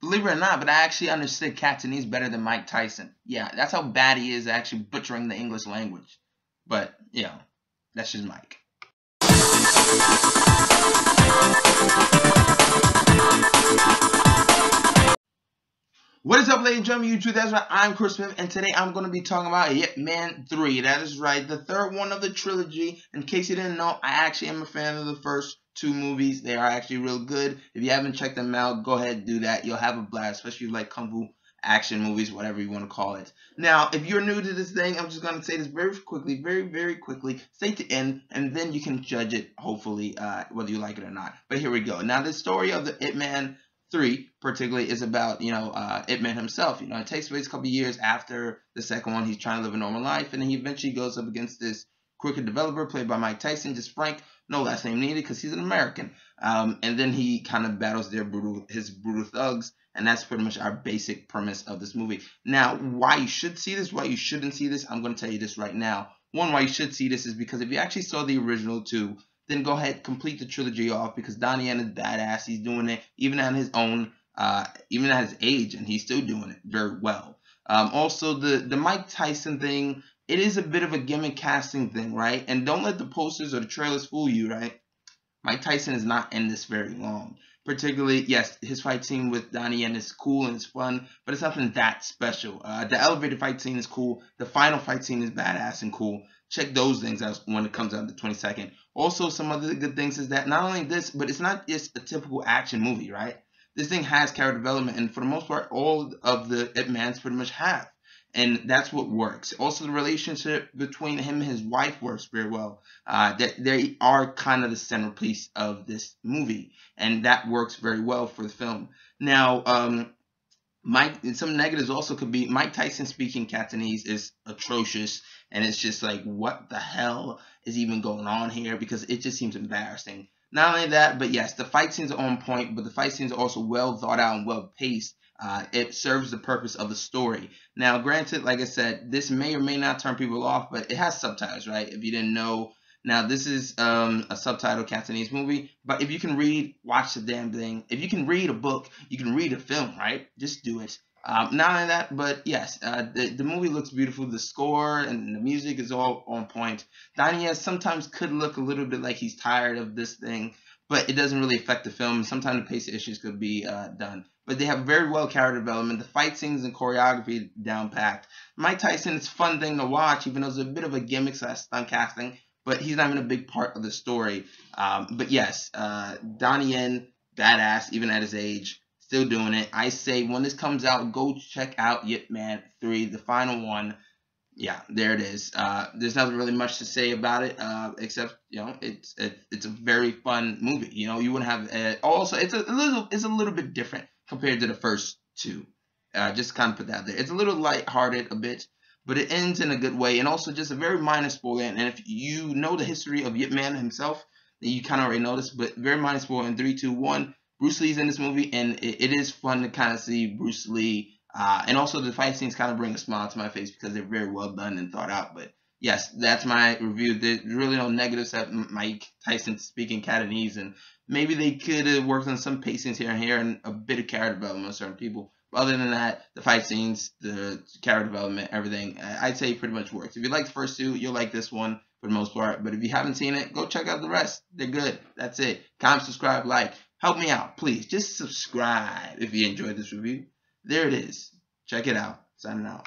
Believe it or not, but I actually understood Cantonese better than Mike Tyson. Yeah, that's how bad he is at actually butchering the English language. But, that's just Mike. What is up, ladies and gentlemen, YouTube? That's right, I'm Chris Smith, and today I'm going to be talking about Ip Man 3. That is right, the third one of the trilogy. In case you didn't know, I actually am a fan of the first two movies. They are actually real good. If you haven't checked them out, go ahead and do that. You'll have a blast, especially if you like Kung Fu action movies, whatever you want to call it. Now, if you're new to this thing, I'm just going to say this very quickly, very quickly. Stay to the end, and then you can judge it, hopefully, whether you like it or not. But here we go. Now, the story of the Ip Man 3 particularly is about, Ip Man himself. It takes place a couple of years after the second one. He's trying to live a normal life, and then he eventually goes up against this crooked developer played by Mike Tyson, just Frank, no last name needed because he's an American. And then he kind of battles his brutal thugs, and that's pretty much our basic premise of this movie. Now, why you should see this, why you shouldn't see this, I'm going to tell you this right now. One, why you should see this is because if you actually saw the original two, then go ahead, complete the trilogy off, because Donnie Yen is badass. He's doing it even at his own, even at his age, and he's still doing it very well. Also, the Mike Tyson thing, it is a bit of a gimmick casting thing, right? And don't let the posters or the trailers fool you, right? Mike Tyson is not in this very long. Particularly, yes, his fight scene with Donnie Yen is cool and it's fun, but it's nothing that special. The elevator fight scene is cool. The final fight scene is badass and cool. Check those things out when it comes out the 22nd. Also, some other good things is that not only this, but it's not just a typical action movie, right? This thing has character development, and for the most part, all of the Ip Mans pretty much have. And that's what works. Also, the relationship between him and his wife works very well. That they are kind of the centerpiece of this movie, and that works very well for the film. Now, some negatives also could be Mike Tyson speaking Cantonese is atrocious, and it's just like, what the hell is even going on here? Because it just seems embarrassing. Not only that, but yes, the fight scenes are on point, but the fight scenes are also well thought out and well paced. It serves the purpose of the story. Now, granted, like I said, this may or may not turn people off, but it has subtitles, right? If you didn't know. Now, this is a subtitled Cantonese movie, but if you can read, watch the damn thing. If you can read a book, you can read a film, right? Just do it. Not only that, but yes, the movie looks beautiful. The score and the music is all on point. Donnie Yen sometimes could look a little bit like he's tired of this thing, but it doesn't really affect the film. Sometimes the pace issues could be done. But they have very well character development. The fight scenes and choreography down packed. Mike Tyson, it's a fun thing to watch, even though it's a bit of a gimmick / stunt casting, but he's not even a big part of the story. But yes, Donnie Yen, badass, even at his age, still doing it. I say when this comes out, go check out Ip Man 3, the final one. Yeah, there it is. There's nothing really much to say about it, except it's a very fun movie. You wouldn't have also it's a little bit different compared to the first two. Just kind of put that there. It's a little lighthearted a bit, but it ends in a good way, and also just a very minor spoiler. And if you know the history of Ip Man himself, then you kind of already know this. But very minor spoiler in 3, 2, 1. Bruce Lee's in this movie, and it is fun to kind of see Bruce Lee. And also the fight scenes kind of bring a smile to my face because they're very well done and thought out. But yes, that's my review. There's really no negatives at Mike Tyson speaking Cantonese, and maybe they could have worked on some pacings here and here and a bit of character development on certain people. But other than that, the fight scenes, the character development, everything, I'd say pretty much works. If you like the first two, you'll like this one for the most part. But if you haven't seen it, go check out the rest. They're good. That's it. Comment, subscribe, like. Help me out, please. Just subscribe if you enjoyed this review. There it is. Check it out. Signing out.